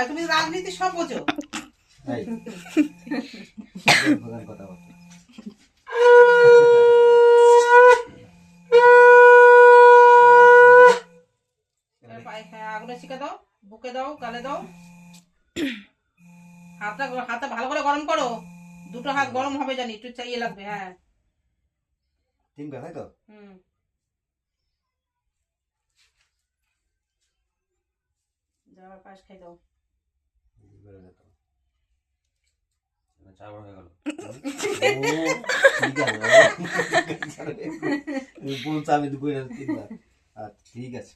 হয়, তুমি রাজনীতি সব বোঝো। এই প্রধান কথা বল। হ্যাঁ, আগুনে শিখে দাও, বুকে দাও, গালে দাও। হাতটা ভালো করে গরম করো, দুটো হাত গরম হবে জানি, একটু চাইয়ে লাগবে। হ্যাঁ, 3বার তাই তো? হুম, যাওয়ার পাশ খাই দাও। বলছো আমি 3বার। আচ্ছা ঠিক আছে।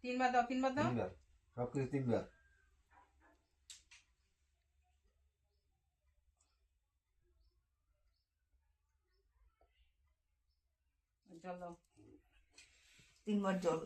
3বার দাও, 3বার দাও। 3বার সবকিছু 3বার। জল দাও। 3বার জল।